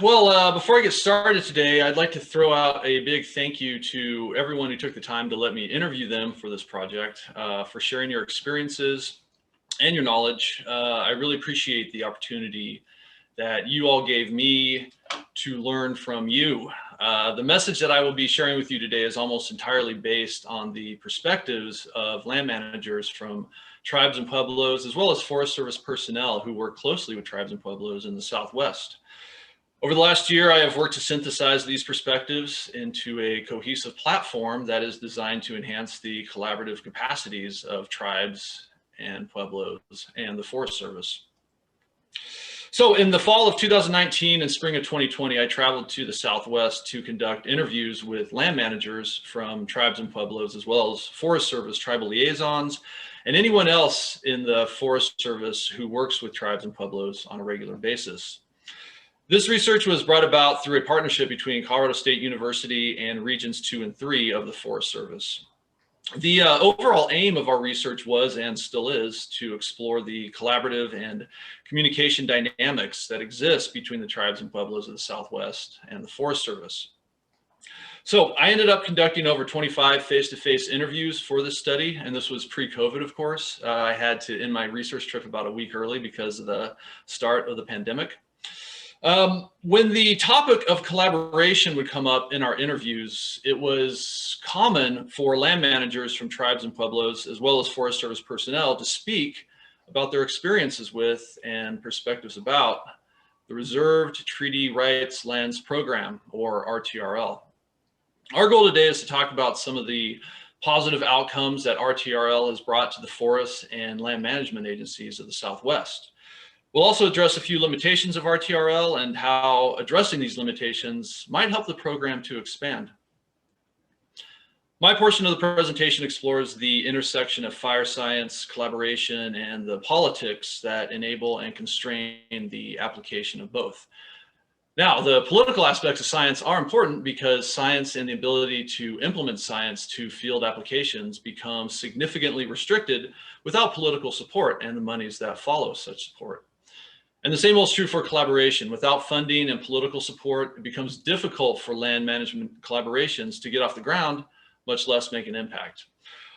Before I get started today, I'd like to throw out a big thank you to everyone who took the time to let me interview them for this project, for sharing your experiences and your knowledge. I really appreciate the opportunity that you all gave me to learn from you. The message that I will be sharing with you today is almost entirely based on the perspectives of land managers from tribes and pueblos, as well as Forest Service personnel who work closely with tribes and pueblos in the Southwest. Over the last year, I have worked to synthesize these perspectives into a cohesive platform that is designed to enhance the collaborative capacities of tribes and pueblos and the Forest Service. So in the fall of 2019 and spring of 2020, I traveled to the Southwest to conduct interviews with land managers from tribes and pueblos, as well as Forest Service tribal liaisons, and anyone else in the Forest Service who works with tribes and pueblos on a regular basis. This research was brought about through a partnership between Colorado State University and Regions 2 and 3 of the Forest Service. The overall aim of our research was, and still is, to explore the collaborative and communication dynamics that exist between the tribes and pueblos of the Southwest and the Forest Service. So I ended up conducting over 25 face-to-face interviews for this study, and this was pre-COVID, of course. I had to end my research trip about a week early because of the start of the pandemic. When the topic of collaboration would come up in our interviews, it was common for land managers from tribes and pueblos, as well as Forest Service personnel, to speak about their experiences with and perspectives about the Reserved Treaty Rights Lands Program, or RTRL. Our goal today is to talk about some of the positive outcomes that RTRL has brought to the forests and land management agencies of the Southwest. We'll also address a few limitations of RTRL and how addressing these limitations might help the program to expand. My portion of the presentation explores the intersection of fire science, collaboration, and the politics that enable and constrain the application of both. Now, the political aspects of science are important because science and the ability to implement science to field applications become significantly restricted without political support and the monies that follow such support. And the same holds true for collaboration. Without funding and political support, it becomes difficult for land management collaborations to get off the ground, much less make an impact.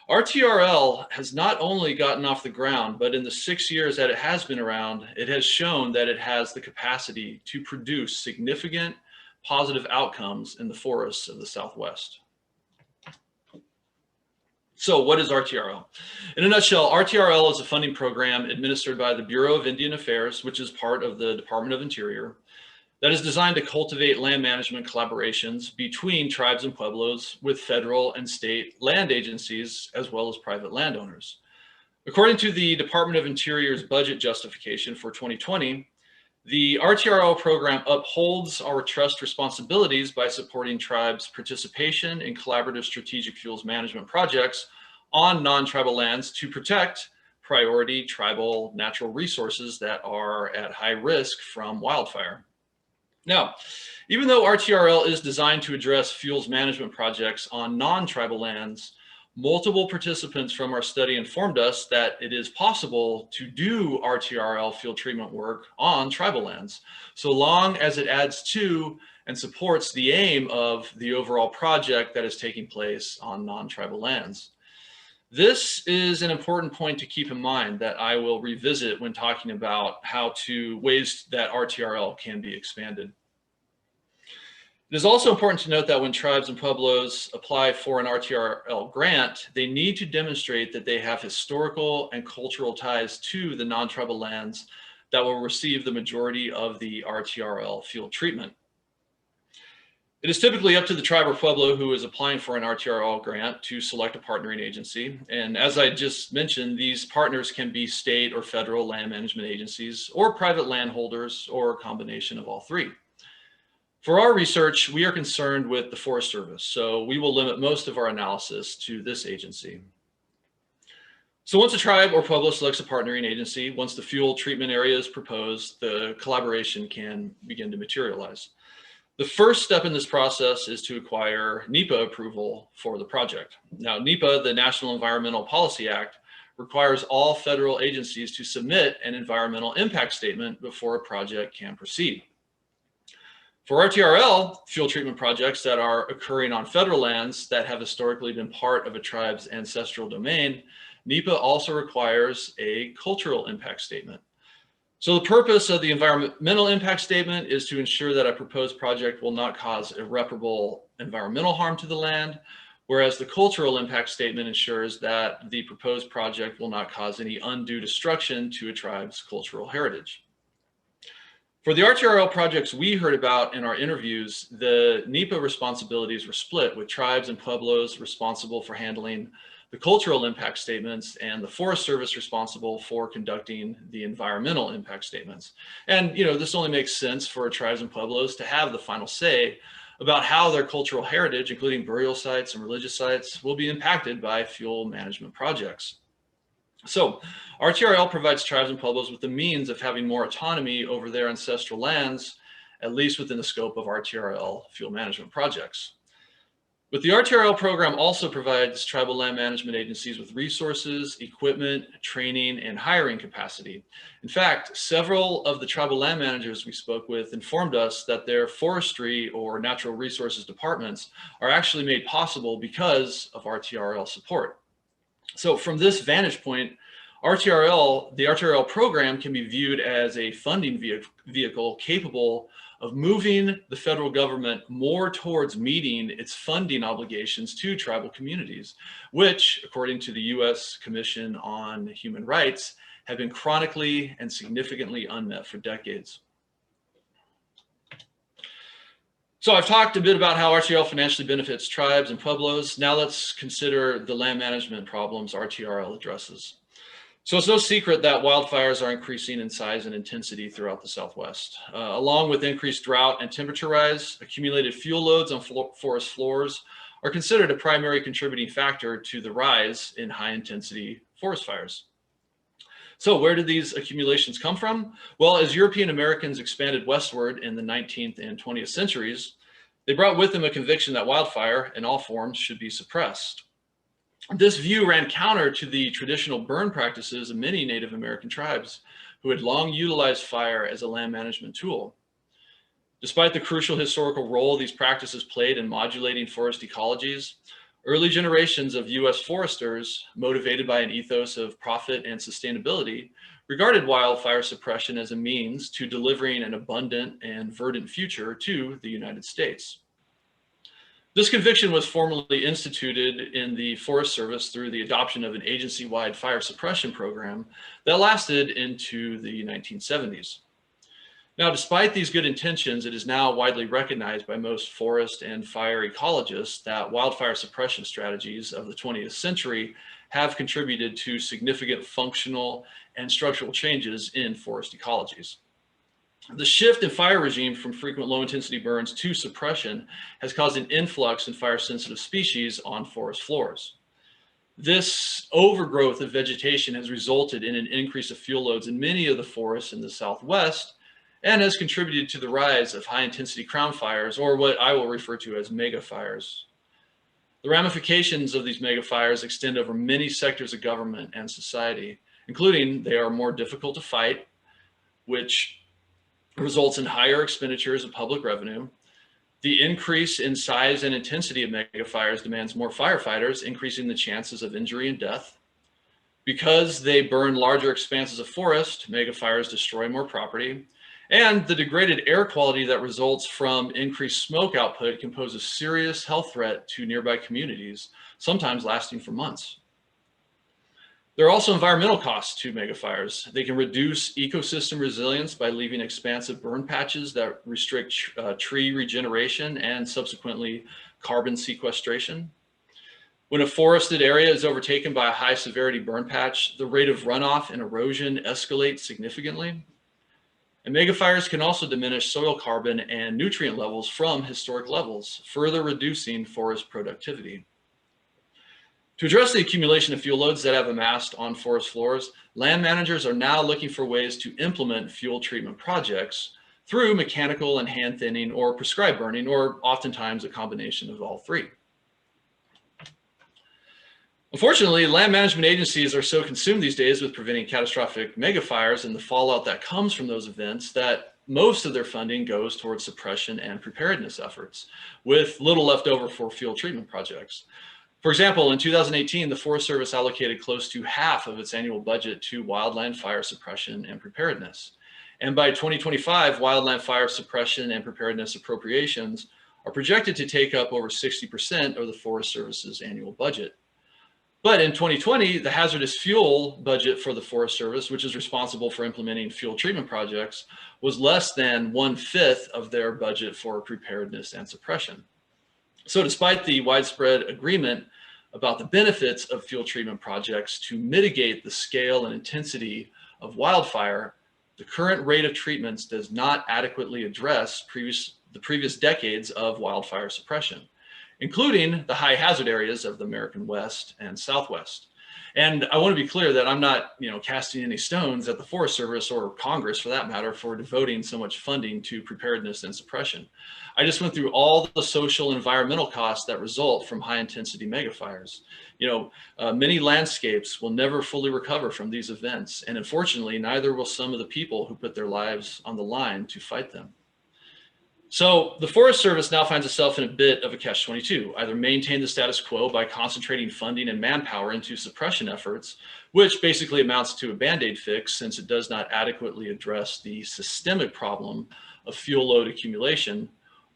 RTRL has not only gotten off the ground, but in the 6 years that it has been around, it has shown that it has the capacity to produce significant positive outcomes in the forests of the Southwest. So what is RTRL? In a nutshell, RTRL is a funding program administered by the Bureau of Indian Affairs, which is part of the Department of Interior, that is designed to cultivate land management collaborations between tribes and pueblos with federal and state land agencies, as well as private landowners. According to the Department of Interior's budget justification for 2020, the RTRL program upholds our trust responsibilities by supporting tribes' participation in collaborative strategic fuels management projects on non-tribal lands to protect priority tribal natural resources that are at high risk from wildfire. Now, even though RTRL is designed to address fuels management projects on non-tribal lands, multiple participants from our study informed us that it is possible to do RTRL field treatment work on tribal lands, so long as it adds to and supports the aim of the overall project that is taking place on non-tribal lands. This is an important point to keep in mind that I will revisit when talking about ways that RTRL can be expanded. It is also important to note that when tribes and pueblos apply for an RTRL grant, they need to demonstrate that they have historical and cultural ties to the non-tribal lands that will receive the majority of the RTRL field treatment. It is typically up to the tribe or pueblo who is applying for an RTRL grant to select a partnering agency. And as I just mentioned, these partners can be state or federal land management agencies or private landholders or a combination of all three. For our research, we are concerned with the Forest Service, so we will limit most of our analysis to this agency. So once a tribe or pueblo selects a partnering agency, once the fuel treatment area is proposed, the collaboration can begin to materialize. The first step in this process is to acquire NEPA approval for the project. Now, NEPA, the National Environmental Policy Act, requires all federal agencies to submit an environmental impact statement before a project can proceed. For RTRL fuel treatment projects that are occurring on federal lands that have historically been part of a tribe's ancestral domain, NEPA also requires a cultural impact statement. So the purpose of the environmental impact statement is to ensure that a proposed project will not cause irreparable environmental harm to the land, whereas the cultural impact statement ensures that the proposed project will not cause any undue destruction to a tribe's cultural heritage. For the RTRL projects we heard about in our interviews, the NEPA responsibilities were split, with tribes and pueblos responsible for handling the cultural impact statements and the Forest Service responsible for conducting the environmental impact statements. And this only makes sense for tribes and pueblos to have the final say about how their cultural heritage, including burial sites and religious sites, will be impacted by fuel management projects. So RTRL provides tribes and pueblos with the means of having more autonomy over their ancestral lands, at least within the scope of RTRL fuel management projects. But the RTRL program also provides tribal land management agencies with resources, equipment, training, and hiring capacity. In fact, several of the tribal land managers we spoke with informed us that their forestry or natural resources departments are actually made possible because of RTRL support. So from this vantage point, the RTRL program can be viewed as a funding vehicle capable of moving the federal government more towards meeting its funding obligations to tribal communities, which, according to the U.S. Commission on Human Rights, have been chronically and significantly unmet for decades. So I've talked a bit about how RTRL financially benefits tribes and pueblos. Now let's consider the land management problems RTRL addresses. So it's no secret that wildfires are increasing in size and intensity throughout the Southwest. Along with increased drought and temperature rise, accumulated fuel loads on forest floors are considered a primary contributing factor to the rise in high intensity forest fires. So where did these accumulations come from? Well, as European Americans expanded westward in the 19th and 20th centuries, they brought with them a conviction that wildfire in all forms should be suppressed. This view ran counter to the traditional burn practices of many Native American tribes who had long utilized fire as a land management tool. Despite the crucial historical role these practices played in modulating forest ecologies, early generations of U.S. foresters, motivated by an ethos of profit and sustainability, regarded wildfire suppression as a means to delivering an abundant and verdant future to the United States. This conviction was formally instituted in the Forest Service through the adoption of an agency-wide fire suppression program that lasted into the 1970s. Now, despite these good intentions, it is now widely recognized by most forest and fire ecologists that wildfire suppression strategies of the 20th century have contributed to significant functional and structural changes in forest ecologies. The shift in fire regime from frequent low-intensity burns to suppression has caused an influx in fire-sensitive species on forest floors. This overgrowth of vegetation has resulted in an increase of fuel loads in many of the forests in the Southwest and has contributed to the rise of high-intensity crown fires, or what I will refer to as mega fires. The ramifications of these mega fires extend over many sectors of government and society, including they are more difficult to fight, which results in higher expenditures of public revenue. The increase in size and intensity of megafires demands more firefighters, increasing the chances of injury and death. Because they burn larger expanses of forest, megafires destroy more property. And the degraded air quality that results from increased smoke output can pose a serious health threat to nearby communities, sometimes lasting for months. There are also environmental costs to megafires. They can reduce ecosystem resilience by leaving expansive burn patches that restrict tree regeneration and subsequently carbon sequestration. When a forested area is overtaken by a high severity burn patch, the rate of runoff and erosion escalates significantly. And megafires can also diminish soil carbon and nutrient levels from historic levels, further reducing forest productivity. To address the accumulation of fuel loads that have amassed on forest floors, land managers are now looking for ways to implement fuel treatment projects through mechanical and hand thinning or prescribed burning, or oftentimes a combination of all three. Unfortunately, land management agencies are so consumed these days with preventing catastrophic megafires and the fallout that comes from those events that most of their funding goes towards suppression and preparedness efforts, with little left over for fuel treatment projects. For example, in 2018, the Forest Service allocated close to half of its annual budget to wildland fire suppression and preparedness. And by 2025, wildland fire suppression and preparedness appropriations are projected to take up over 60% of the Forest Service's annual budget. But in 2020, the hazardous fuel budget for the Forest Service, which is responsible for implementing fuel treatment projects, was less than 1/5 of their budget for preparedness and suppression. So despite the widespread agreement about the benefits of fuel treatment projects to mitigate the scale and intensity of wildfire, the current rate of treatments does not adequately address the previous decades of wildfire suppression, including the high hazard areas of the American West and Southwest. And I want to be clear that I'm not, casting any stones at the Forest Service or Congress, for that matter, for devoting so much funding to preparedness and suppression. I just went through all the social and environmental costs that result from high intensity megafires. Many landscapes will never fully recover from these events, and unfortunately, neither will some of the people who put their lives on the line to fight them. So the Forest Service now finds itself in a bit of a catch-22, either maintain the status quo by concentrating funding and manpower into suppression efforts, which basically amounts to a Band-Aid fix since it does not adequately address the systemic problem of fuel load accumulation,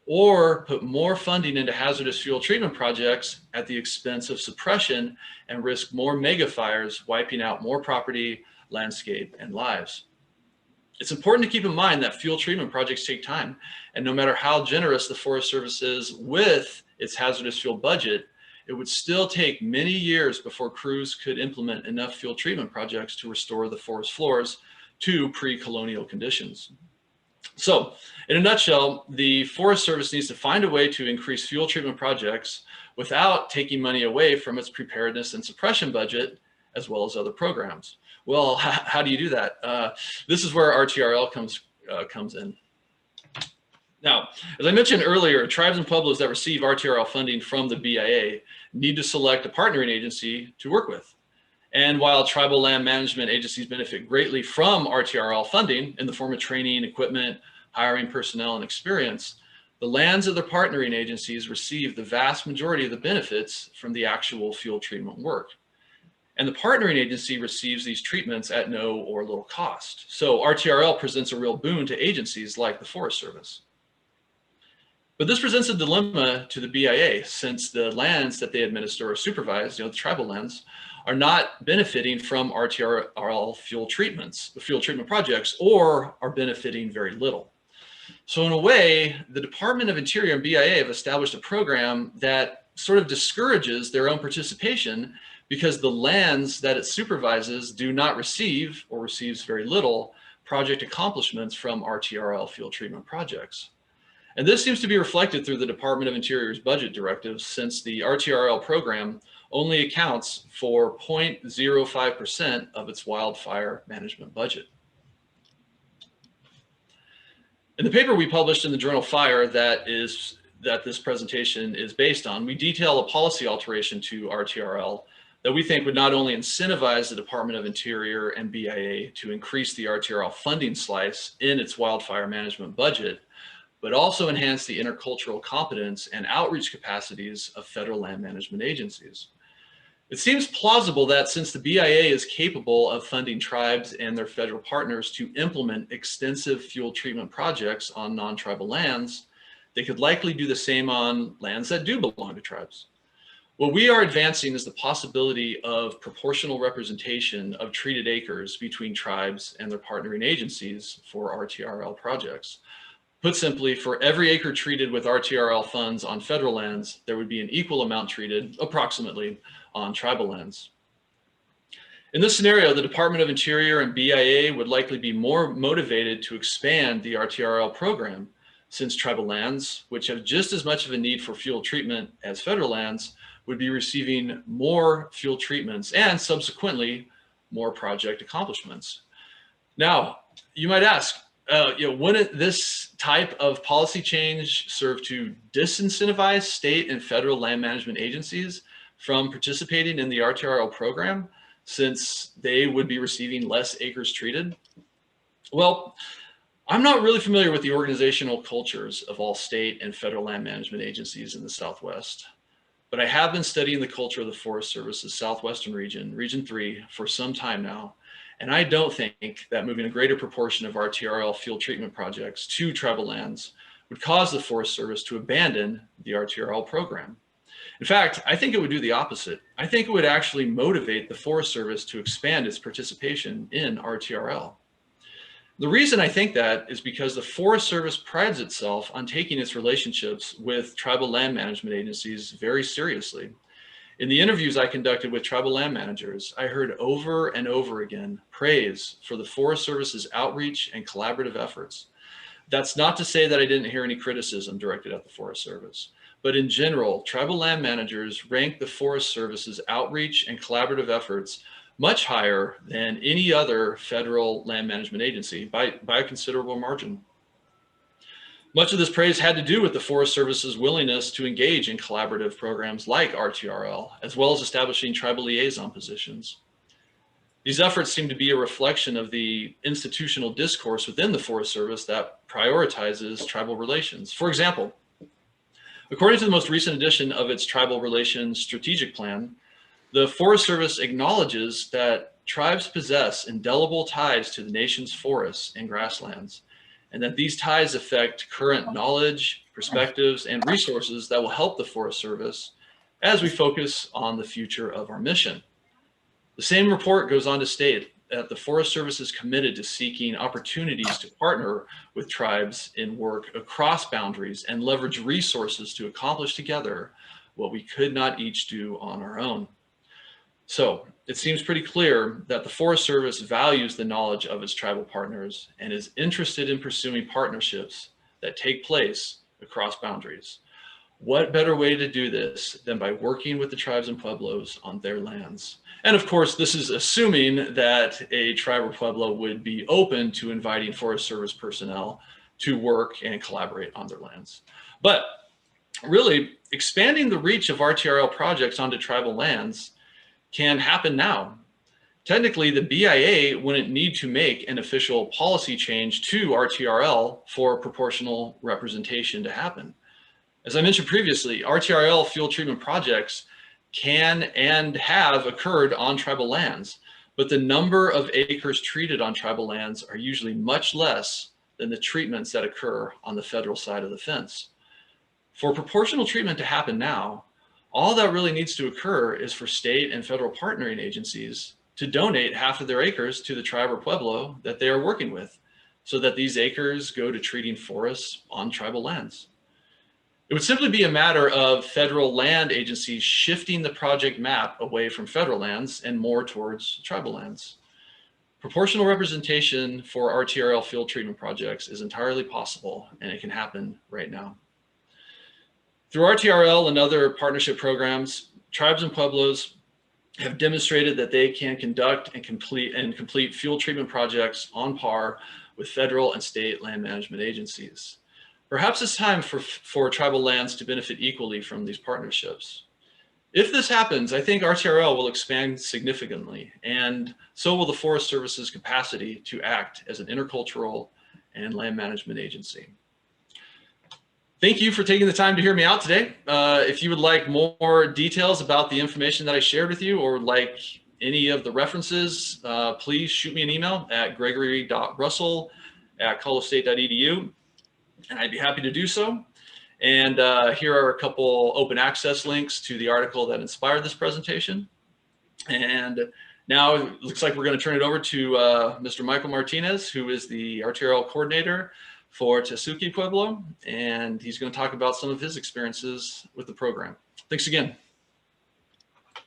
or put more funding into hazardous fuel treatment projects at the expense of suppression and risk more megafires wiping out more property, landscape, and lives. It's important to keep in mind that fuel treatment projects take time, and no matter how generous the Forest Service is with its hazardous fuel budget, it would still take many years before crews could implement enough fuel treatment projects to restore the forest floors to pre-colonial conditions. So, in a nutshell, the Forest Service needs to find a way to increase fuel treatment projects without taking money away from its preparedness and suppression budget, as well as other programs. Well, how do you do that? This is where RTRL comes in. Now, as I mentioned earlier, tribes and pueblos that receive RTRL funding from the BIA need to select a partnering agency to work with. And while tribal land management agencies benefit greatly from RTRL funding in the form of training, equipment, hiring personnel, and experience, the lands of their partnering agencies receive the vast majority of the benefits from the actual fuel treatment work. And the partnering agency receives these treatments at no or little cost. So RTRL presents a real boon to agencies like the Forest Service. But this presents a dilemma to the BIA, since the lands that they administer or supervise, the tribal lands, are not benefiting from RTRL fuel treatment projects, or are benefiting very little. So in a way, the Department of Interior and BIA have established a program that sort of discourages their own participation, because the lands that it supervises do not receive, or receives very little, project accomplishments from RTRL fuel treatment projects. And this seems to be reflected through the Department of Interior's budget directives, since the RTRL program only accounts for 0.05% of its wildfire management budget. In the paper we published in the journal Fire that this presentation is based on, we detail a policy alteration to RTRL that we think would not only incentivize the Department of Interior and BIA to increase the RTRL funding slice in its wildfire management budget, but also enhance the intercultural competence and outreach capacities of federal land management agencies. It seems plausible that since the BIA is capable of funding tribes and their federal partners to implement extensive fuel treatment projects on non-tribal lands, they could likely do the same on lands that do belong to tribes. What we are advancing is the possibility of proportional representation of treated acres between tribes and their partnering agencies for RTRL projects. Put simply, for every acre treated with RTRL funds on federal lands, there would be an equal amount treated, approximately, on tribal lands. In this scenario, the Department of Interior and BIA would likely be more motivated to expand the RTRL program, since tribal lands, which have just as much of a need for fuel treatment as federal lands, would be receiving more fuel treatments and subsequently more project accomplishments. Now, you might ask, wouldn't this type of policy change serve to disincentivize state and federal land management agencies from participating in the RTRL program, since they would be receiving less acres treated? Well, I'm not really familiar with the organizational cultures of all state and federal land management agencies in the Southwest, but I have been studying the culture of the Forest Service's Southwestern region, Region 3, for some time now. And I don't think that moving a greater proportion of RTRL field treatment projects to tribal lands would cause the Forest Service to abandon the RTRL program. In fact, I think it would do the opposite. I think it would actually motivate the Forest Service to expand its participation in RTRL. The reason I think that is because the Forest Service prides itself on taking its relationships with tribal land management agencies very seriously. In the interviews I conducted with tribal land managers, I heard over and over again praise for the Forest Service's outreach and collaborative efforts. That's not to say that I didn't hear any criticism directed at the Forest Service, but in general, tribal land managers rank the Forest Service's outreach and collaborative efforts much higher than any other federal land management agency by a considerable margin. Much of this praise had to do with the Forest Service's willingness to engage in collaborative programs like RTRL, as well as establishing tribal liaison positions. These efforts seem to be a reflection of the institutional discourse within the Forest Service that prioritizes tribal relations. For example, according to the most recent edition of its Tribal Relations Strategic Plan, the Forest Service acknowledges that tribes possess indelible ties to the nation's forests and grasslands, and that these ties affect current knowledge, perspectives, and resources that will help the Forest Service as we focus on the future of our mission. The same report goes on to state that the Forest Service is committed to seeking opportunities to partner with tribes in work across boundaries and leverage resources to accomplish together what we could not each do on our own. So it seems pretty clear that the Forest Service values the knowledge of its tribal partners and is interested in pursuing partnerships that take place across boundaries. What better way to do this than by working with the tribes and pueblos on their lands? And of course, this is assuming that a tribe or pueblo would be open to inviting Forest Service personnel to work and collaborate on their lands. But really, expanding the reach of RTRL projects onto tribal lands can happen now. Technically, the BIA wouldn't need to make an official policy change to RTRL for proportional representation to happen. As I mentioned previously, RTRL field treatment projects can and have occurred on tribal lands, but the number of acres treated on tribal lands are usually much less than the treatments that occur on the federal side of the fence. For proportional treatment to happen now, all that really needs to occur is for state and federal partnering agencies to donate half of their acres to the tribe or pueblo that they are working with, so that these acres go to treating forests on tribal lands. It would simply be a matter of federal land agencies shifting the project map away from federal lands and more towards tribal lands. Proportional representation for RTRL field treatment projects is entirely possible, and it can happen right now. Through RTRL and other partnership programs, tribes and pueblos have demonstrated that they can conduct and complete field treatment projects on par with federal and state land management agencies. Perhaps it's time for tribal lands to benefit equally from these partnerships. If this happens, I think RTRL will expand significantly, and so will the Forest Service's capacity to act as an intercultural and land management agency. Thank you for taking the time to hear me out today. If you would like more details about the information that I shared with you, or like any of the references, please shoot me an email at gregory.russell@colostate.edu, and I'd be happy to do so. And here are a couple open access links to the article that inspired this presentation. And now it looks like we're going to turn it over to Mr. Michael Martinez, who is the RTRL coordinator for Tesuque Pueblo, and he's going to talk about some of his experiences with the program. Thanks again.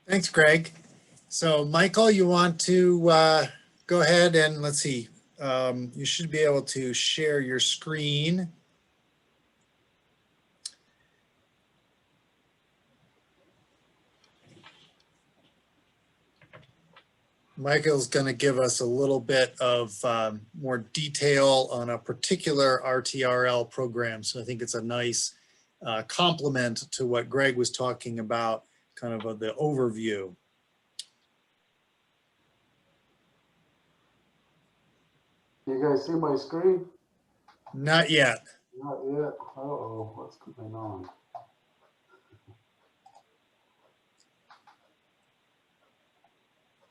Thanks, Greg. So Michael, you want to go ahead and let's see, you should be able to share your screen. Michael's going to give us a little bit of more detail on a particular RTRL program. So I think it's a nice complement to what Greg was talking about, kind of the overview. You guys see my screen? Not yet. Not yet. Uh-oh, what's going on?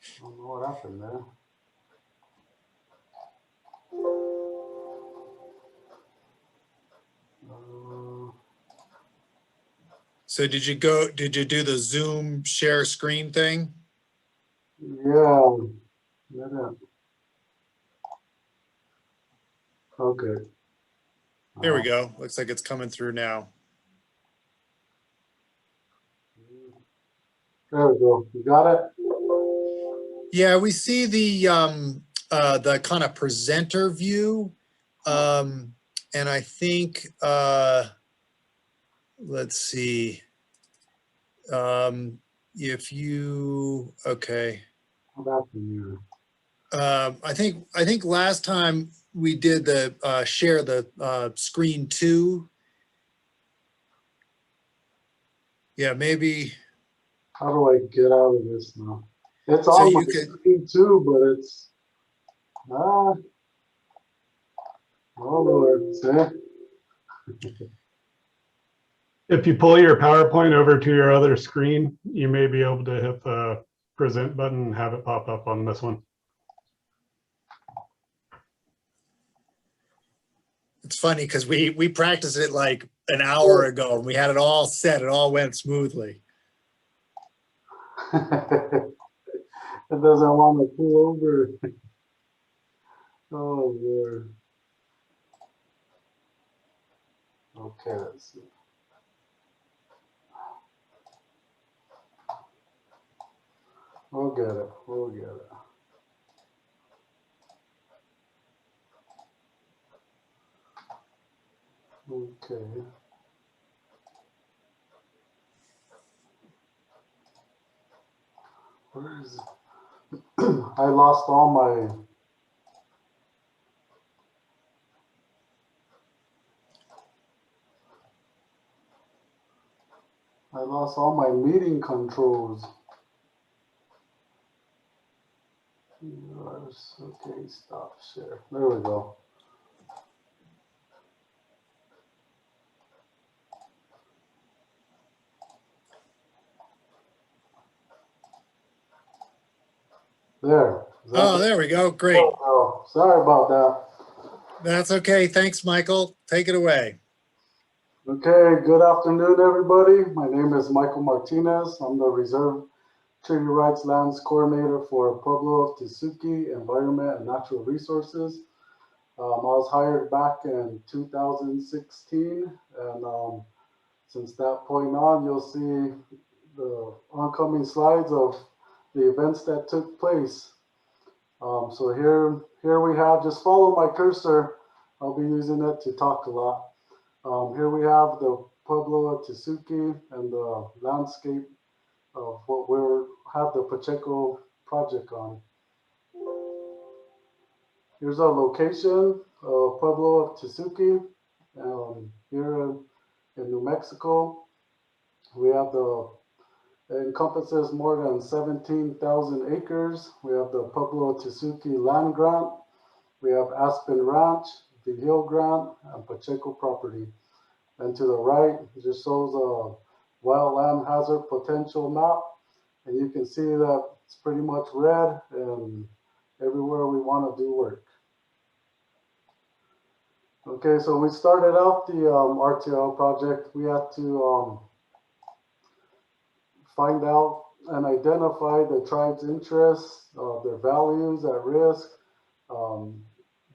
I don't know what happened there. So did you do the Zoom share screen thing? Yeah. Okay. There we go. Looks like it's coming through now. There we go. You got it? Yeah, we see the kind of presenter view. And I think, let's see, if you, okay. What happened here? I think last time we did the share the screen 2. Yeah, maybe. How do I get out of this now? It's So on you my screen too, but it's oh Lord, see? If you pull your PowerPoint over to your other screen, you may be able to hit the present button and have it pop up on this one. It's funny because we practiced it like an hour ago and we had it all set. It all went smoothly. It doesn't want to pull over. Oh Lord. Okay, let's see. We'll get it. We'll get it. Okay. Where is it? I lost all my meeting controls. Okay, stop share. There we go. There. Oh, there we go. Great. Oh, sorry about that. That's okay. Thanks, Michael. Take it away. Okay, good afternoon, everybody. My name is Michael Martinez. I'm the Reserve Treaty Rights Lands Coordinator for Pueblo of Tesuque Environment and Natural Resources. I was hired back in 2016, and since that point on, you'll see the oncoming slides of the events that took place. So here we have, just follow my cursor. I'll be using it to talk a lot. Here we have the Pueblo of Tesuque and the landscape of what we have the Pacheco project on. Here's our location of Pueblo of Tesuque. Here in New Mexico, we have it encompasses more than 17,000 acres. We have the Pueblo of Tesuque land grant. We have Aspen Ranch, the Hill Grant, and Pacheco property. And to the right, it just shows a wildland hazard potential map. And you can see that it's pretty much red and everywhere we want to do work. Okay, so we started out the RTRL project. We had to find out and identify the tribe's interests, their values at risk,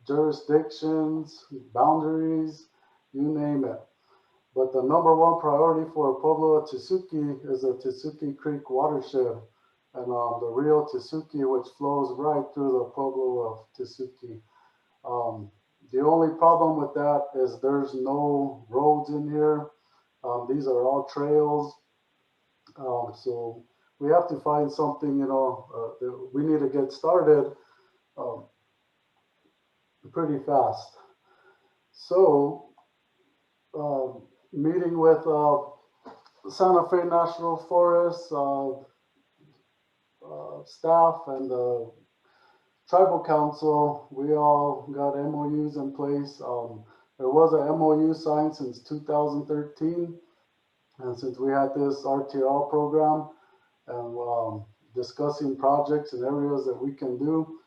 jurisdictions, boundaries, you name it. But the #1 priority for Pueblo of Tesuque is the Tesuque Creek watershed and the Rio Tesuque, which flows right through the Pueblo of Tesuque. The only problem with that is there's no roads in here. These are all trails. So we have to find something, that we need to get started pretty fast. So meeting with Santa Fe National Forest staff and the Tribal Council, we all got MOUs in place. There was a MOU signed since 2013, and since we had this RTRL program and discussing projects and areas that we can do,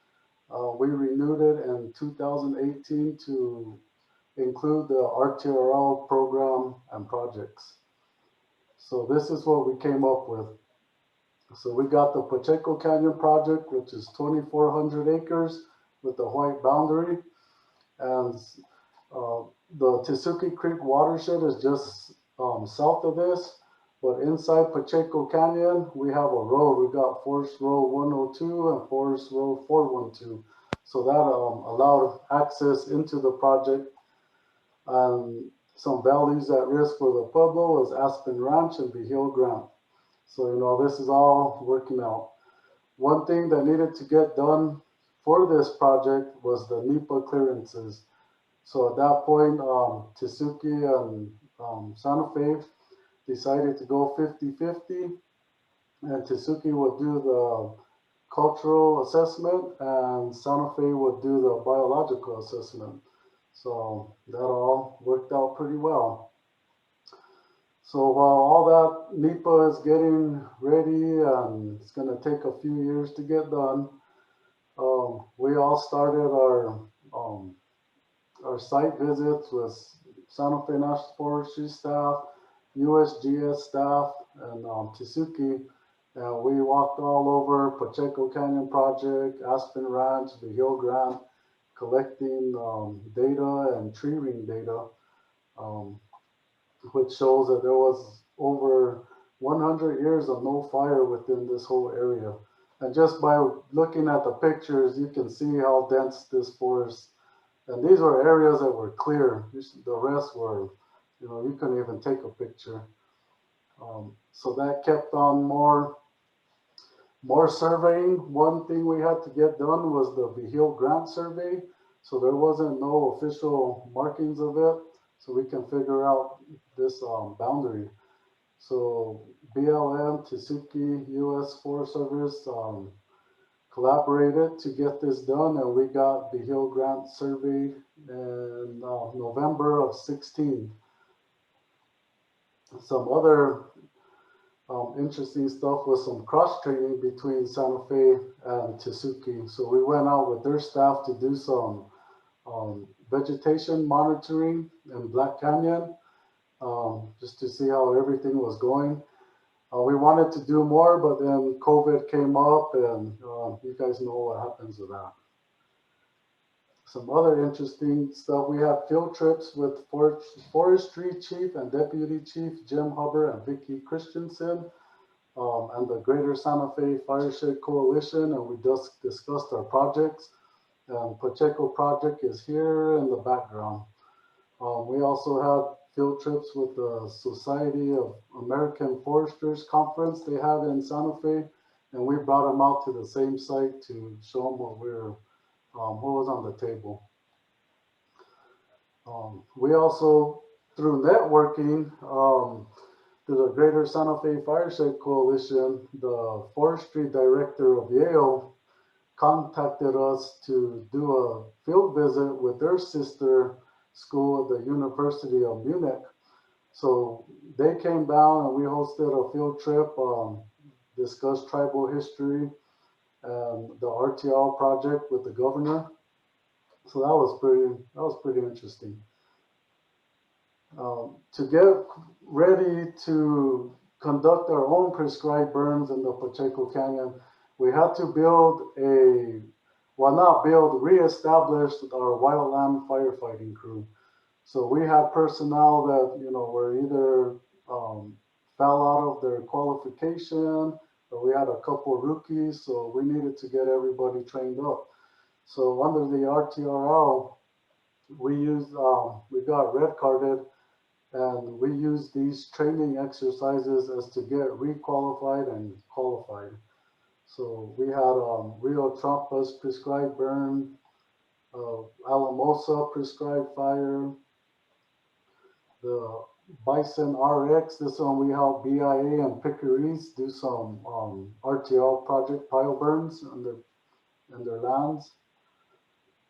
we renewed it in 2018 to include the RTRL program and projects. So this is what we came up with. So we got the Pacheco Canyon project, which is 2,400 acres with a white boundary. And the Tesuque Creek watershed is just south of this. But inside Pacheco Canyon, we have a road. We got Forest Road 102 and Forest Road 412. So that allowed access into the project. Some values at risk for the Pueblo is Aspen Ranch and Behil Grant. So, you know, this is all working out. One thing that needed to get done for this project was the NEPA clearances. So at that point, Tesuque and Santa Fe decided to go 50-50, and Tesuque would do the cultural assessment and Santa Fe would do the biological assessment. So that all worked out pretty well. So while all that NEPA is getting ready and it's going to take a few years to get done, we all started our site visits with Santa Fe National Forestry staff, USGS staff, and Tesuque. And we walked all over Pacheco Canyon Project, Aspen Ranch, Behil Grant, collecting data and tree ring data, which shows that there was over 100 years of no fire within this whole area. And just by looking at the pictures, you can see how dense this forest. And these were areas that were clear. The rest were, you know, you couldn't even take a picture. So that kept on more surveying. One thing we had to get done was the Behil Grant survey. So there wasn't no official markings of it. So we can figure out this boundary. So BLM, Tesuque, U.S. Forest Service collaborated to get this done, and we got Behil Grant surveyed in November of 16. Some other interesting stuff was some cross training between Santa Fe and Tesuque. So we went out with their staff to do some vegetation monitoring in Black Canyon, just to see how everything was going. We wanted to do more, but then COVID came up, and you guys know what happens with that. Some other interesting stuff, we had field trips with Forestry Chief and Deputy Chief Jim Hubbard and Vicki Christensen, and the Greater Santa Fe Fireshed Coalition, and we just discussed our projects. Pacheco project is here in the background. We also had field trips with the Society of American Foresters conference they had in Santa Fe, and we brought them out to the same site to show them what was on the table. We also, through networking, through the Greater Santa Fe Fireshed Coalition, the forestry director of Yale contacted us to do a field visit with their sister school at the University of Munich. So they came down and we hosted a field trip, discussed tribal history and the RTRL project with the governor. So that was pretty interesting. To get ready to conduct our own prescribed burns in the Pacheco Canyon, we had to reestablish our wildland firefighting crew. So we had personnel that, you know, were either fell out of their qualification, or we had a couple rookies, so we needed to get everybody trained up. So under the RTRL, we got red carded, and we used these training exercises as to get requalified and qualified. So we had Rio Trampas prescribed burn, Alamosa prescribed fire, the Bison RX. This one we helped BIA and Piccaries do some RTL project pile burns in their lands.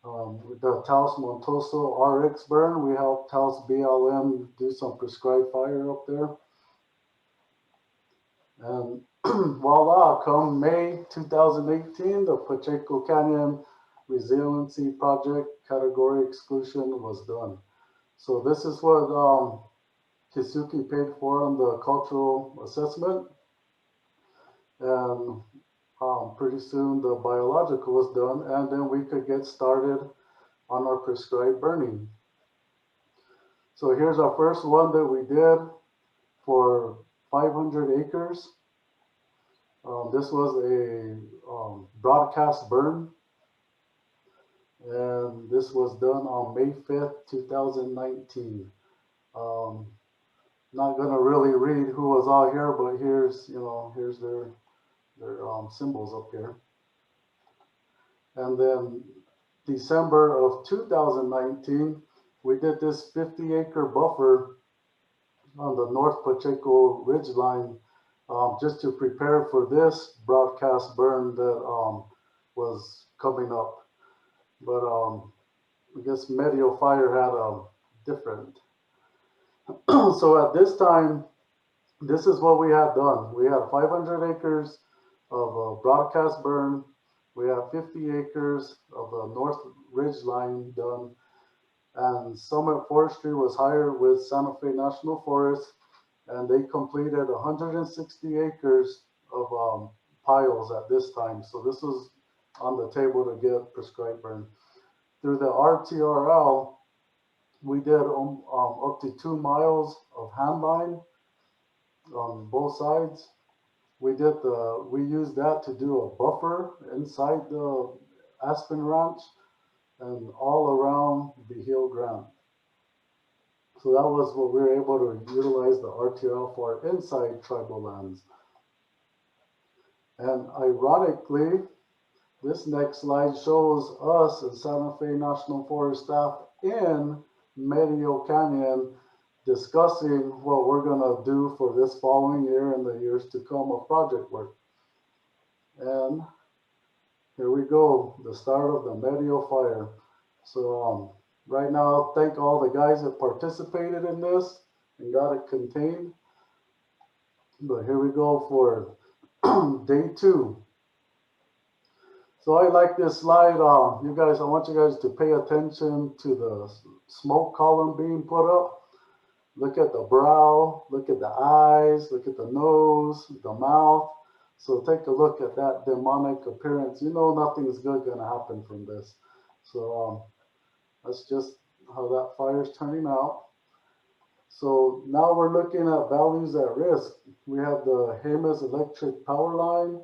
With the Taos Montoso RX burn, we helped Taos BLM do some prescribed fire up there. And voila, come May 2018, the Pacheco Canyon Resiliency Project category exclusion was done. So this is what Tesuque paid for on the cultural assessment. And pretty soon the biological was done, and then we could get started on our prescribed burning. So here's our first one that we did for 500 acres. This was a broadcast burn, and this was done on May 5th, 2019. Not gonna really read who was all here, but here's here's their symbols up here. And then December of 2019, we did this 50-acre buffer on the North Pacheco ridgeline, just to prepare for this broadcast burn that was coming up. But I guess Medio Fire had a different. So at this time, this is what we had done. We had 500 acres of a broadcast burn. We have 50 acres of the North Ridge Line done. And Summit Forestry was hired with Santa Fe National Forest, and they completed 160 acres of piles at this time. So this was on the table to get prescribed burn. Through the RTRL, we did up to 2 miles of hand line on both sides. We used that to do a buffer inside the Aspen Ranch and all around the Hill Grant. So that was what we were able to utilize the RTRL for inside tribal lands. And ironically, this next slide shows us as Santa Fe National Forest staff in Medio Canyon discussing what we're going to do for this following year and the years to come of project work. And here we go, the start of the Medio Fire. So right now, thank all the guys that participated in this and got it contained. But here we go for day 2. So I like this slide. I want you guys to pay attention to the smoke column being put up. Look at the brow, look at the eyes, look at the nose, the mouth. So take a look at that demonic appearance. You know nothing's good going to happen from this. So that's just how that fire is turning out. So now we're looking at values at risk. We have the Jemez electric power line.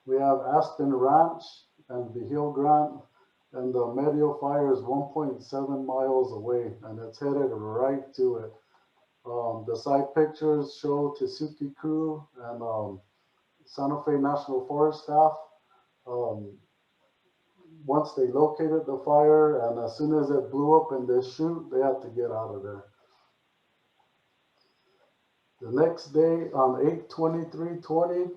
We have Aspen Ranch and the Hill Grant, and the Medio Fire is 1.7 miles away, and it's headed right to it. The side pictures show Tesuque crew and Santa Fe National Forest staff. Once they located the fire, and as soon as it blew up in this chute, they had to get out of there. The next day on 8/23/20,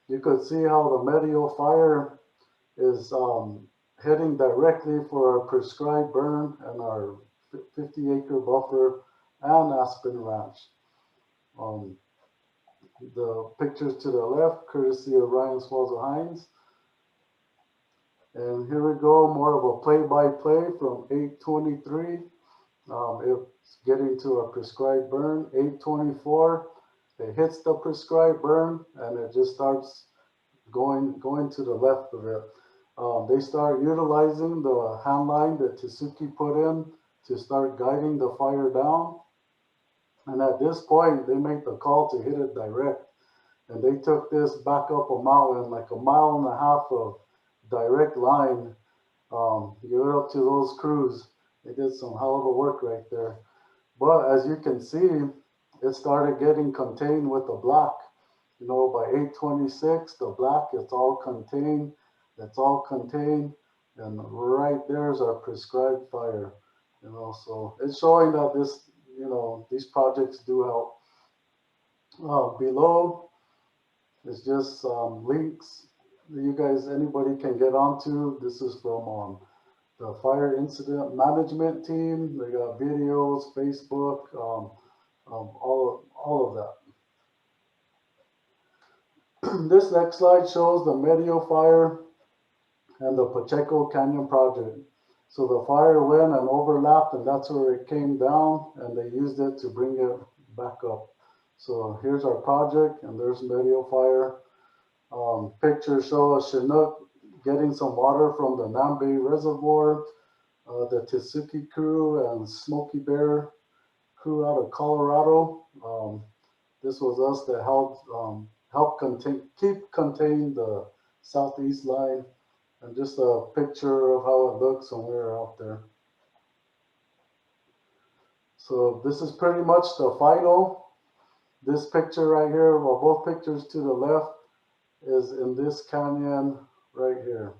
you could see how the Medio Fire is heading directly for our prescribed burn and our 50-acre buffer and Aspen Ranch. The pictures to the left, courtesy of Ryan Swalza Hines. And here we go, more of a play-by-play from 8/23. It's getting to a prescribed burn. 8/24, it hits the prescribed burn, and it just starts going to the left of it. They start utilizing the hand line that Tesuque put in to start guiding the fire down. And at this point, they make the call to hit it direct. And they took this back up a mountain, like 1.5 miles of direct line. Give it up to those crews. They did some hell of a work right there. But as you can see, it started getting contained with the black. You know, by 8/26, the black, it's all contained. It's all contained. And right there's our prescribed fire. You know, so it's showing that this, you know, these projects do help. Below is just links that you guys, anybody can get onto. This is from the fire incident management team. They got videos, Facebook, all of that. This next slide shows the Medio Fire and the Pacheco Canyon project. So the fire went and overlapped, and that's where it came down, and they used it to bring it back up. So here's our project, and there's Medio Fire. Pictures show a Chinook getting some water from the Nambe Reservoir, the Tesuque crew and Smoky Bear crew out of Colorado. This was us that helped contain the southeast line, and just a picture of how it looks when we were out there. So this is pretty much the final. This picture right here, well, both pictures to the left is in this canyon right here.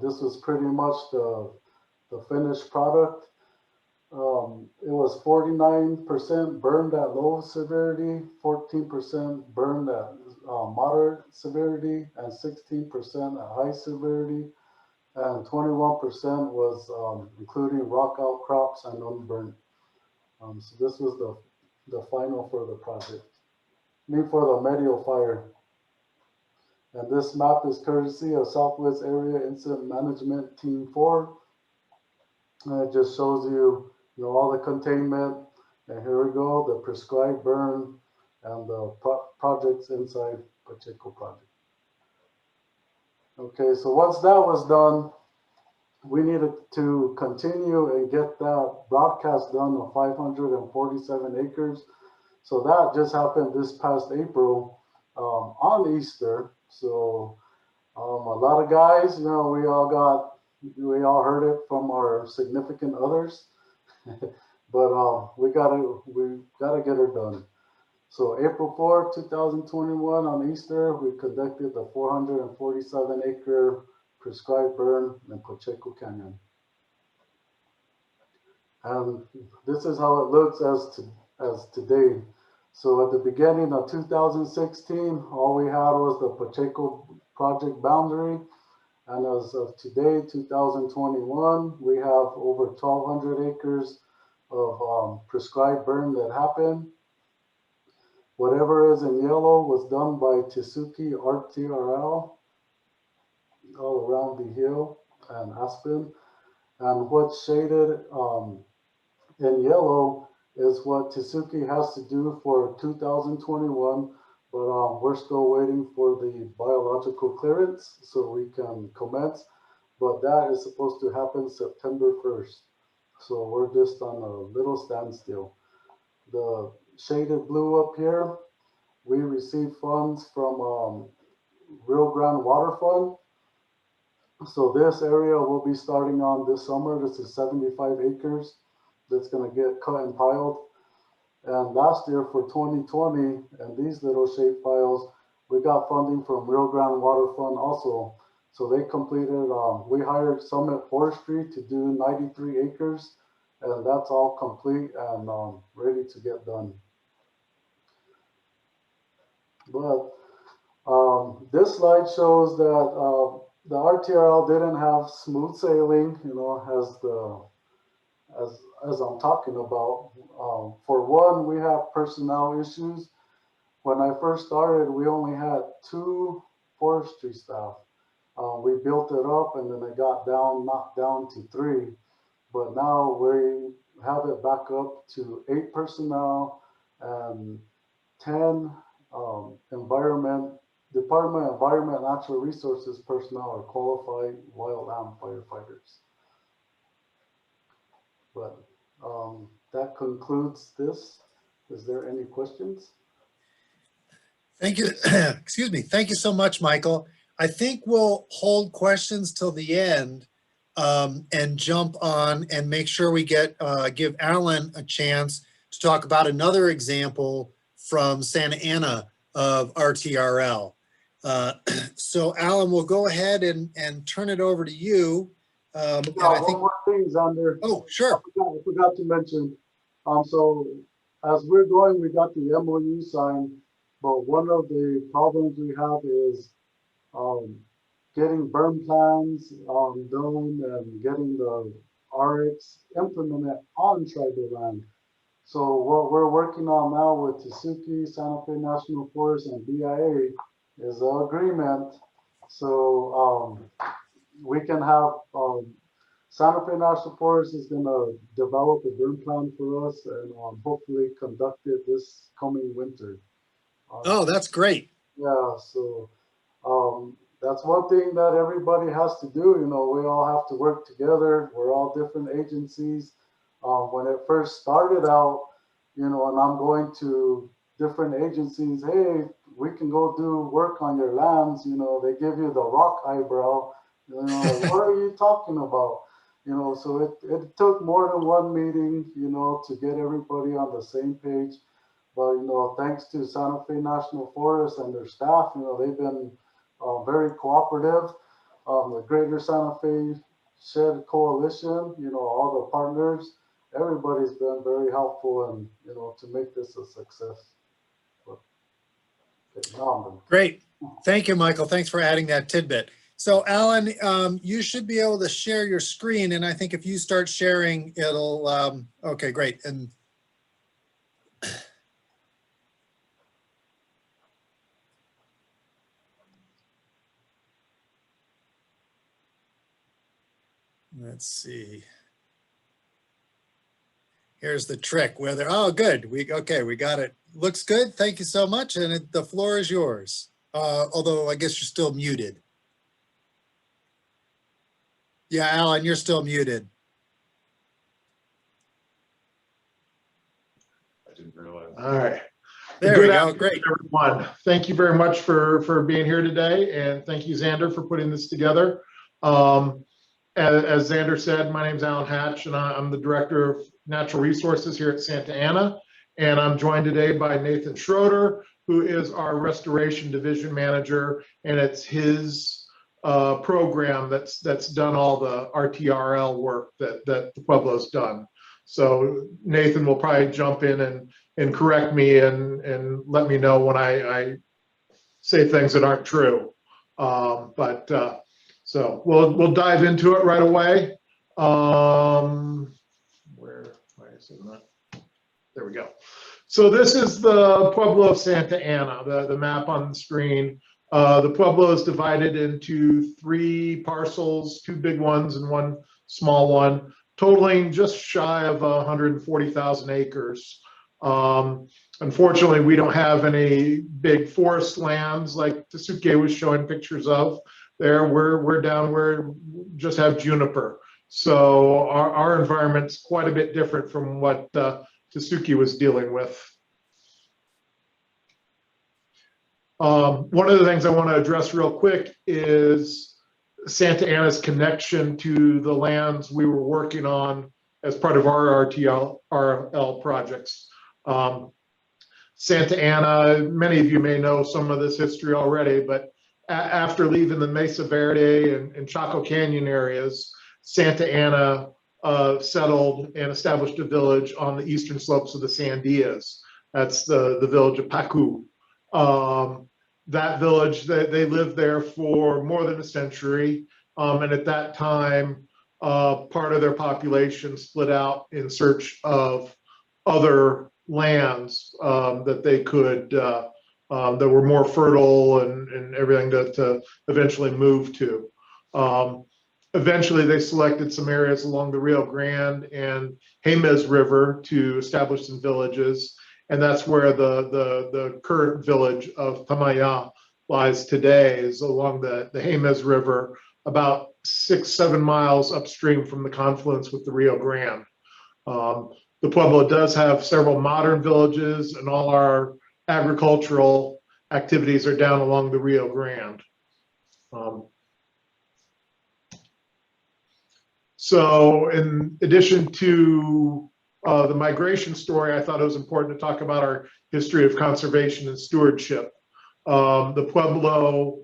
This was pretty much the finished product. It was 49% burned at low severity, 14% burned at moderate severity, and 16% at high severity, and 21% was including rock outcrops and unburned. So this was the final for the project. For the Medio Fire. And this map is courtesy of Southwest Area Incident Management Team 4. And it just shows you, all the containment. And here we go, the prescribed burn and the projects inside Pacheco project. Okay, so once that was done, we needed to continue and get that broadcast done of 547 acres. So that just happened this past April on Easter. So a lot of guys, we all heard it from our significant others, but we gotta get it done. So April 4th, 2021 on Easter, we conducted the 447 acre prescribed burn in Pacheco Canyon. And this is how it looks as today. So at the beginning of 2016, all we had was the Pacheco project boundary. And as of today, 2021, we have over 1,200 acres of prescribed burn that happened. Whatever is in yellow was done by Tesuque RTRL all around the hill and Aspen. And what's shaded in yellow is what Tesuque has to do for 2021, but we're still waiting for the biological clearance so we can commence, but that is supposed to happen September 1st. So we're just on a little standstill. The shaded blue up here, we received funds from Rio Grande Water Fund. So this area will be starting on this summer. This is 75 acres that's going to get cut and piled. And last year for 2020, and these little shape files, we got funding from Rio Grande Water Fund also. So they completed, we hired Summit Forestry to do 93 acres, and that's all complete and ready to get done. But this slide shows that the RTRL didn't have smooth sailing, as I'm talking about. For one, we have personnel issues. When I first started, we only had 2 forestry staff. We built it up and then it got knocked down to 3. But now we have it back up to 8 personnel and 10 Department of Environment and Natural Resources personnel are qualified wildland firefighters. But that concludes this. Is there any questions? Thank you. Excuse me. Thank you so much, Michael. I think we'll hold questions till the end and jump on and make sure we give Alan a chance to talk about another example from Santa Ana of RTRL. So Alan, we'll go ahead and turn it over to you. One more thing, Xander. Oh, sure. I forgot to mention. So as we're going, we got the MOU signed, but one of the problems we have is getting burn plans done and getting the RX implemented on tribal land. So what we're working on now with Tesuque, Santa Fe National Forest, and BIA is an agreement. So we can have Santa Fe National Forest is going to develop a burn plan for us and hopefully conduct it this coming winter. Oh, that's great. Yeah, so that's one thing that everybody has to do. You know, we all have to work together. We're all different agencies. When it first started out, you know, and I'm going to different agencies, hey, we can go do work on your lands. You know, they give you the rock eyebrow. You know, like, what are you talking about? You know, so it took more than one meeting, you know, to get everybody on the same page. But, you know, thanks to Santa Fe National Forest and their staff, you know, they've been very cooperative. The Greater Santa Fe Shed Coalition, you know, all the partners, everybody's been very helpful and, you know, to make this a success. But, okay, now I'm done. Great. Thank you, Michael. Thanks for adding that tidbit. So Alan, you should be able to share your screen. And I think if you start sharing, it'll, okay, great. And let's see. Here's the trick. Whether oh, good. We got it. Looks good. Thank you so much. And the floor is yours. Although I guess you're still muted. Yeah, Alan, you're still muted. I didn't realize. All right. There we go. Great. Everyone. Thank you very much for being here today. And thank you, Xander, for putting this together. As Xander said, my name is Alan Hatch, and I'm the Director of Natural Resources here at Santa Ana. And I'm joined today by Nathan Schroeder, who is our Restoration Division Manager. And it's his program that's done all the RTRL work that the Pueblo's done. So Nathan will probably jump in and correct me and let me know when I say things that aren't true. So we'll dive into it right away. Why is it not? There we go. So this is the Pueblo of Santa Ana, the map on the screen. The Pueblo is divided into 3 parcels, 2 big ones and 1 small one, totaling just shy of 140,000 acres. Unfortunately, we don't have any big forest lands like Tesuque was showing pictures of there. We're down where we just have juniper. So our environment's quite a bit different from what Tesuque was dealing with. One of the things I want to address real quick is Santa Ana's connection to the lands we were working on as part of our RTRL projects. Santa Ana, many of you may know some of this history already, but after leaving the Mesa Verde and Pacheco Canyon areas, Santa Ana settled and established a village on the eastern slopes of the Sandias. That's the village of Pacu. That village, they lived there for more than a century. And at that time, part of their population split out in search of other lands that they could, that were more fertile and everything to eventually move to. Eventually, they selected some areas along the Rio Grande and Jemez River to establish some villages. And that's where the current village of Tamaya lies today, is along the Jemez River, about 6-7 miles upstream from the confluence with the Rio Grande. The Pueblo does have several modern villages, and all our agricultural activities are down along the Rio Grande. So in addition to the migration story, I thought it was important to talk about our history of conservation and stewardship. The Pueblo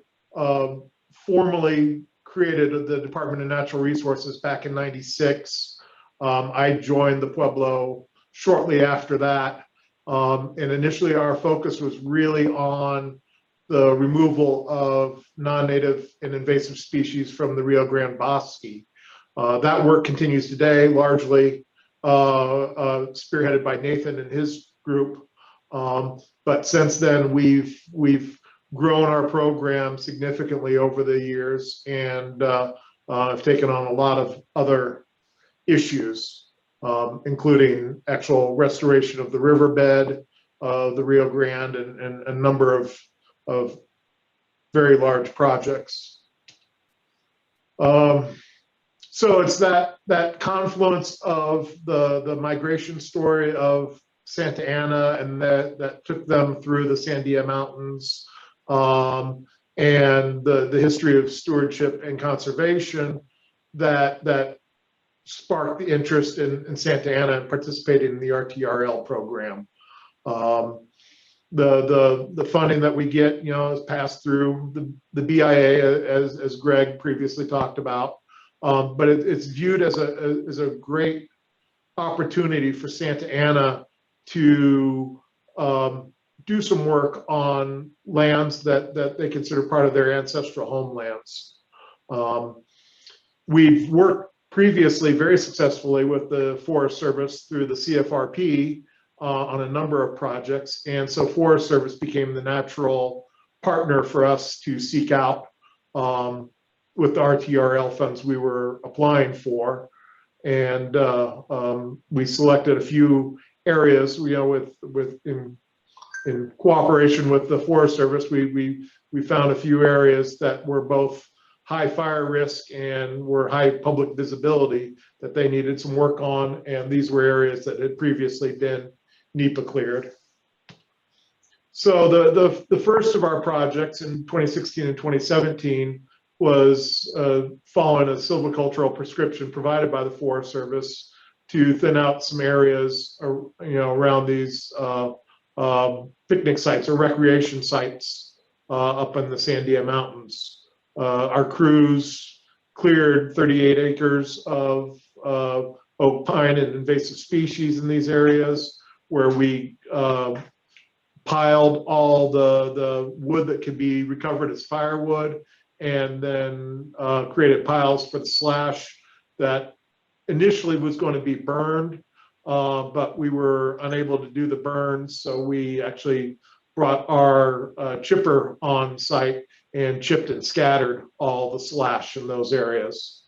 formally created the Department of Natural Resources back in '96. I joined the Pueblo shortly after that. And initially our focus was really on the removal of non-native and invasive species from the Rio Grande Bosque. That work continues today, largely spearheaded by Nathan and his group. But since then, we've grown our program significantly over the years, and have taken on a lot of other issues, including actual restoration of the riverbed, the Rio Grande, and a number of very large projects. So it's that confluence of the migration story of Santa Ana, and that took them through the Sandia Mountains, and the history of stewardship and conservation that sparked the interest in Santa Ana and participating in the RTRL program. The funding that we get, is passed through the BIA, as Greg previously talked about, but it's viewed as a great opportunity for Santa Ana to do some work on lands that they consider part of their ancestral homelands. We've worked previously very successfully with the Forest Service through the CFRP on a number of projects, and so Forest Service became the natural partner for us to seek out with the RTRL funds we were applying for. And we selected a few areas, in cooperation with the Forest Service. We found a few areas that were both high fire risk and were high public visibility that they needed some work on, and these were areas that had previously been NEPA cleared. So the first of our projects in 2016 and 2017 was following a silvicultural prescription provided by the Forest Service to thin out some areas, around these picnic sites or recreation sites up in the Sandia Mountains. Our crews cleared 38 acres of oak, pine, and invasive species in these areas, where we piled all the wood that could be recovered as firewood, and then created piles for the slash that initially was going to be burned, but we were unable to do the burns, so we actually brought our chipper on site and chipped and scattered all the slash in those areas.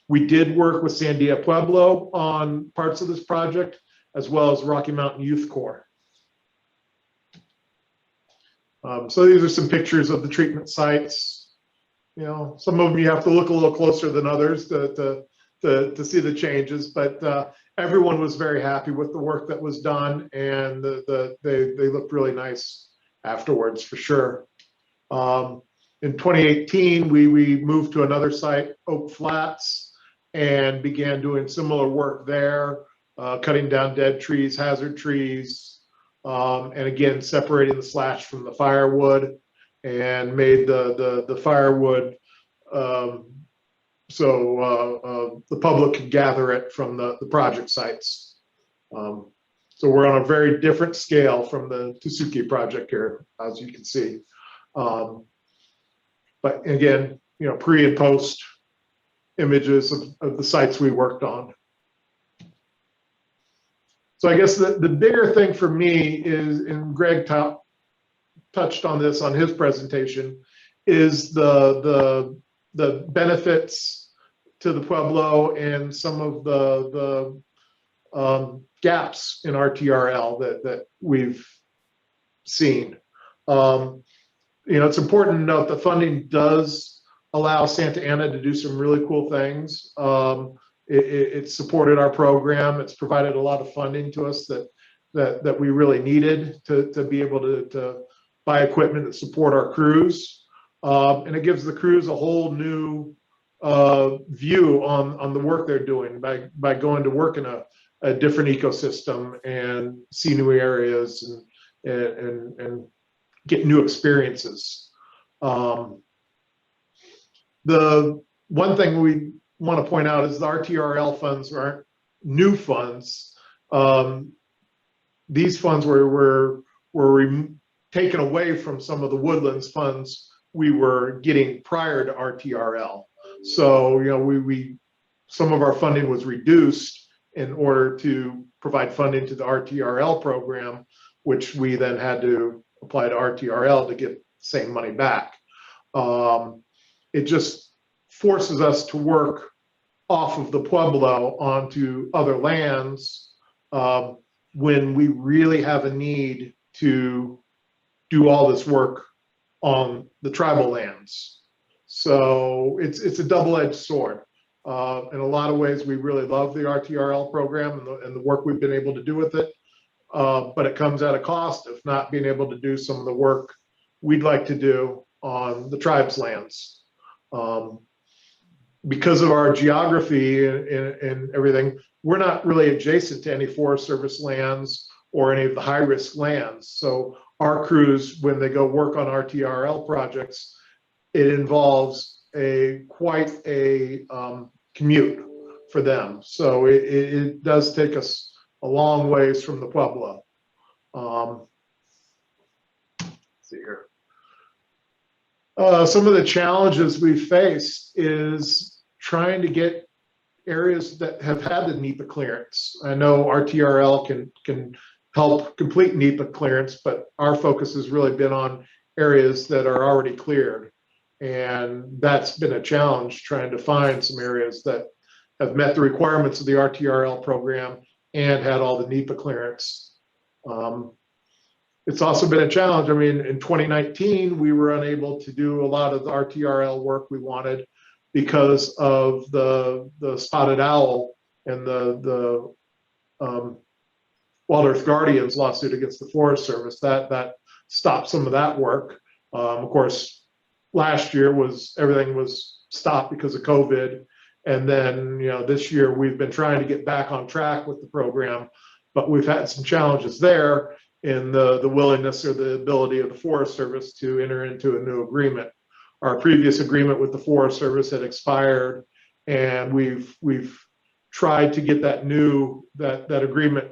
We did work with Sandia Pueblo on parts of this project, as well as Rocky Mountain Youth Corps. So these are some pictures of the treatment sites. Some of them you have to look a little closer than others to see the changes, but everyone was very happy with the work that was done, and they looked really nice afterwards, for sure. In 2018, we moved to another site, Oak Flats, and began doing similar work there, cutting down dead trees, hazard trees, and again, separating the slash from the firewood, and made the firewood so the public could gather it from the project sites. So we're on a very different scale from the Tesuque project here, as you can see. But again, pre and post images of the sites we worked on. So I guess the bigger thing for me is, and Greg touched on this on his presentation, is the benefits to the Pueblo and some of the gaps in RTRL that we've seen. It's important to note that funding does allow Santa Ana to do some really cool things. It supported our program. It's provided a lot of funding to us that we really needed to be able to buy equipment that support our crews. And it gives the crews a whole new view on the work they're doing by going to work in a different ecosystem and see new areas and get new experiences. The one thing we want to point out is the RTRL funds aren't new funds. These funds were taken away from some of the woodlands funds we were getting prior to RTRL. So, some of our funding was reduced in order to provide funding to the RTRL program, which we then had to apply to RTRL to get the same money back. It just forces us to work off of the Pueblo onto other lands when we really have a need to do all this work on the tribal lands. So it's a double-edged sword. In a lot of ways, we really love the RTRL program and the work we've been able to do with it, but it comes at a cost of not being able to do some of the work we'd like to do on the tribe's lands. Because of our geography and everything, we're not really adjacent to any Forest Service lands or any of the high-risk lands. So our crews, when they go work on RTRL projects, it involves quite a commute for them. So it does take us a long ways from the Pueblo. Let's see here. Some of the challenges we faced is trying to get areas that have had the NEPA clearance. I know RTRL can help complete NEPA clearance, but our focus has really been on areas that are already cleared. And that's been a challenge, trying to find some areas that have met the requirements of the RTRL program and had all the NEPA clearance. It's also been a challenge. I mean, in 2019, we were unable to do a lot of the RTRL work we wanted because of the spotted owl and the Wild Earth Guardians lawsuit against the Forest Service. That stopped some of that work. Of course, last year everything was stopped because of COVID. And then, this year we've been trying to get back on track with the program, but we've had some challenges there in the willingness or the ability of the Forest Service to enter into a new agreement. Our previous agreement with the Forest Service had expired, and we've tried to get that agreement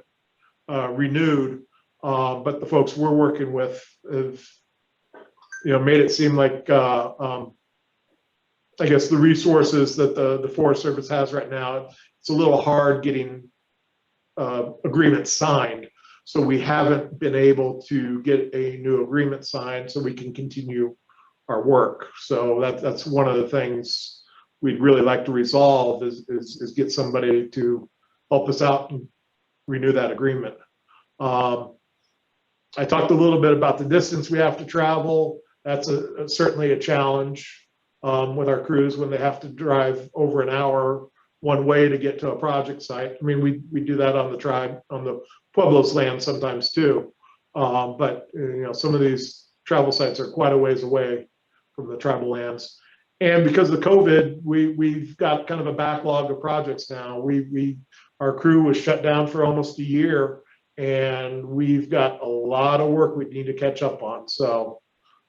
renewed, but the folks we're working with have made it seem like I guess the resources that the Forest Service has right now, it's a little hard getting agreements signed. So we haven't been able to get a new agreement signed so we can continue our work. So that's one of the things we'd really like to resolve is get somebody to help us out and renew that agreement. I talked a little bit about the distance we have to travel. That's certainly a challenge with our crews when they have to drive over an hour one way to get to a project site. I mean, we do that on the Pueblo's land sometimes too. But some of these travel sites are quite a ways away from the tribal lands. And because of COVID, we've got kind of a backlog of projects now. Our crew was shut down for almost a year, and we've got a lot of work we need to catch up on. So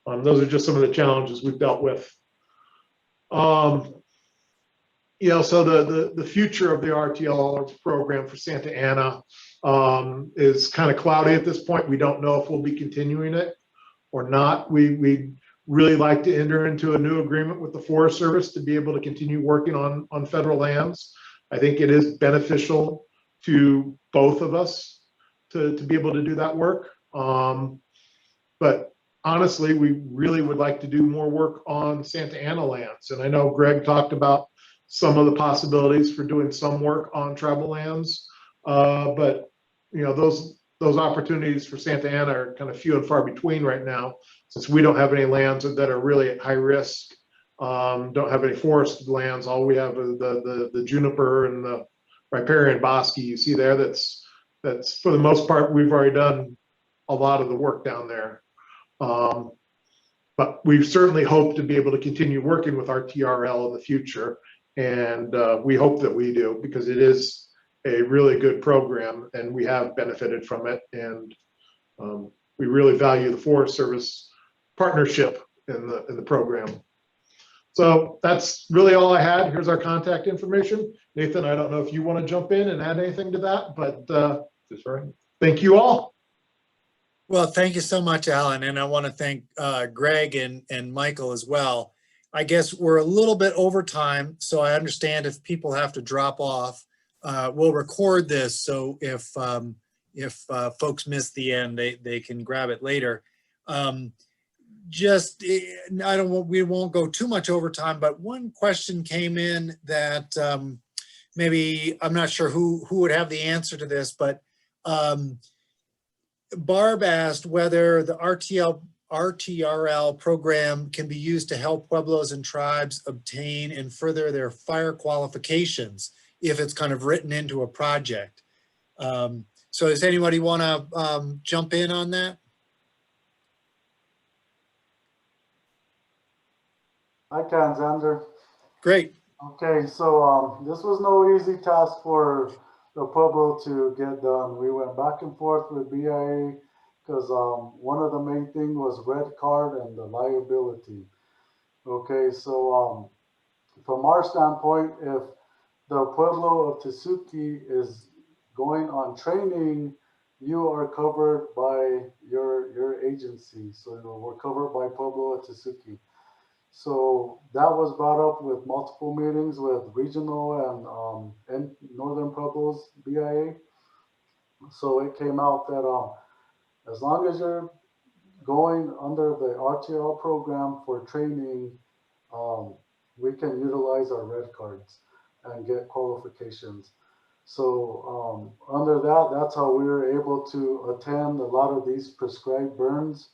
those are just some of the challenges we've dealt with. So the future of the RTRL program for Santa Ana is kind of cloudy at this point. We don't know if we'll be continuing it or not. We'd really like to enter into a new agreement with the Forest Service to be able to continue working on federal lands. I think it is beneficial to both of us to be able to do that work. But honestly, we really would like to do more work on Santa Ana lands. And I know Greg talked about some of the possibilities for doing some work on tribal lands, but those opportunities for Santa Ana are kind of few and far between right now, since we don't have any lands that are really at high risk. Don't have any forested lands. All we have is the juniper and the riparian bosque you see there. That's for the most part, we've already done a lot of the work down there. But we certainly hope to be able to continue working with RTRL in the future. And we hope that we do, because it is a really good program and we have benefited from it. And we really value the Forest Service partnership in the program. So that's really all I had. Here's our contact information. Nathan, I don't know if you want to jump in and add anything to that, but thank you all. Well, thank you so much, Alan. And I want to thank Greg and Michael as well. I guess we're a little bit over time, so I understand if people have to drop off. We'll record this, so if folks miss the end, they can grab it later. We won't go too much over time, but one question came in that maybe I'm not sure who would have the answer to this, but Barb asked whether the RTRL program can be used to help Pueblos and tribes obtain and further their fire qualifications if it's kind of written into a project. So does anybody want to jump in on that? I can, Xander. Great. Okay, so this was no easy task for the Pueblo to get done. We went back and forth with BIA because one of the main thing was red card and the liability. Okay, so from our standpoint, if the Pueblo of Tesuque is going on training, you are covered by your agency. So we're covered by Pueblo of Tesuque. So that was brought up with multiple meetings with regional and Northern Pueblos BIA. So it came out that as long as you're going under the RTRL program for training, we can utilize our red cards and get qualifications. So under that, that's how we were able to attend a lot of these prescribed burns.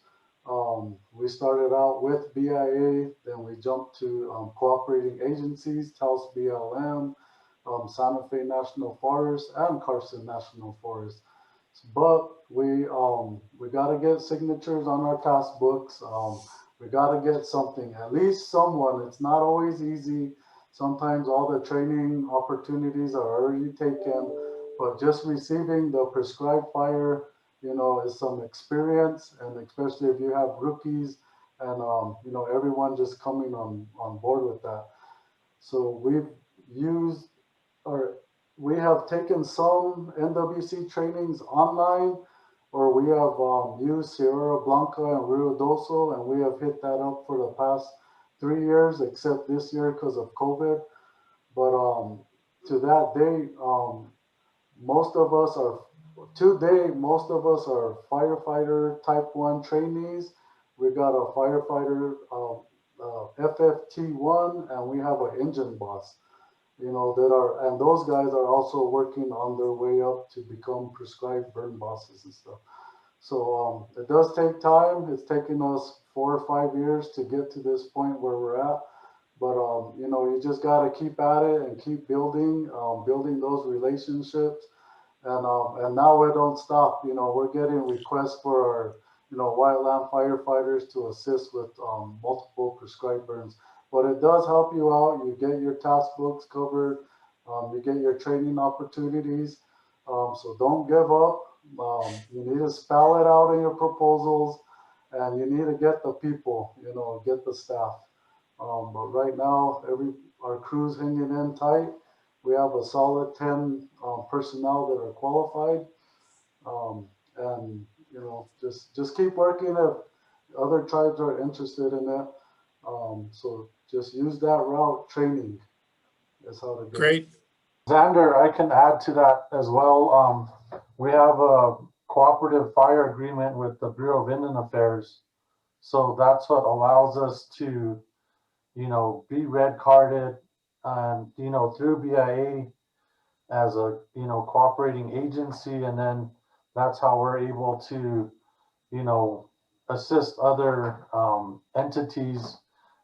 We started out with BIA, then we jumped to cooperating agencies, Taos BLM, Santa Fe National Forest, and Carson National Forest. But we got to get signatures on our task books. We got to get something, at least someone. It's not always easy. Sometimes all the training opportunities are already taken, but just receiving the prescribed fire, is some experience, and especially if you have rookies and, everyone just coming on board with that. So we have taken some NWC trainings online, or we have used Sierra Blanca and Rio Doso, and we have hit that up for the past 3 years, except this year because of COVID. But to that date, most of us are firefighter type 1 trainees. We got a firefighter FFT1, and we have an engine boss, and those guys are also working on their way up to become prescribed burn bosses and stuff. So it does take time. It's taken us 4 or 5 years to get to this point where we're at. But, you just got to keep at it and keep building those relationships. And now we don't stop. We're getting requests for our, wildland firefighters to assist with multiple prescribed burns. But it does help you out. You get your task books covered. You get your training opportunities. So don't give up. You need to spell it out in your proposals, and you need to get the people, get the staff. But right now, our crew's hanging in tight. We have a solid 10 personnel that are qualified, and just keep working if other tribes are interested in it. So just use that route. Training is how to go. Great. Xander, I can add to that as well. We have a cooperative fire agreement with the Bureau of Indian Affairs, so that's what allows us to, be red carded, and through BIA as a cooperating agency, and then that's how we're able to assist other entities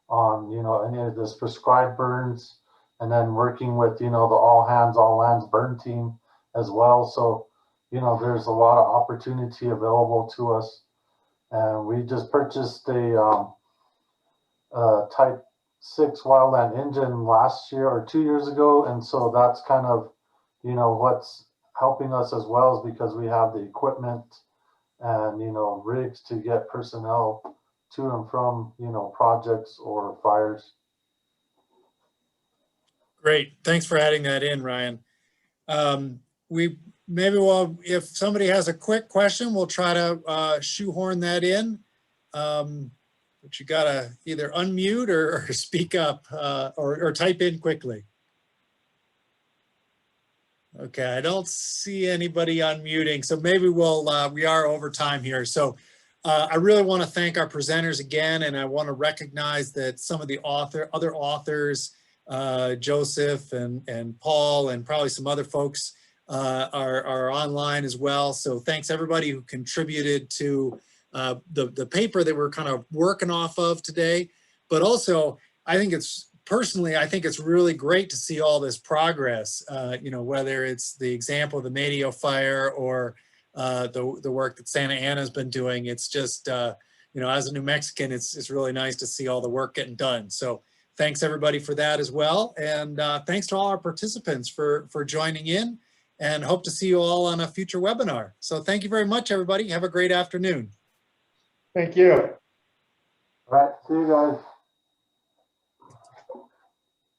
on any of this prescribed burns, and then working with the all hands all lands burn team as well. So there's a lot of opportunity available to us, and we just purchased a type 6 wildland engine last year or 2 years ago, and so that's kind of what's helping us as well, is because we have the equipment and rigs to get personnel to and from projects or fires. Great. Thanks for adding that in, Ryan. maybe if somebody has a quick question, we'll try to shoehorn that in. But you gotta either unmute or speak up or type in quickly. Okay, I don't see anybody unmuting, so maybe we are over time here. So I really want to thank our presenters again, and I want to recognize that some of the other authors, Joseph and Paul, and probably some other folks are online as well. So thanks everybody who contributed to the paper that we're kind of working off of today. But also, I think it's really great to see all this progress, whether it's the example of the Medio Fire or the work that Santa Ana has been doing. It's just, as a New Mexican, it's really nice to see all the work getting done. So thanks everybody for that as well. And thanks to all our participants for joining in, and hope to see you all on a future webinar. So thank you very much, everybody. Have a great afternoon. Thank you. All right, see you guys.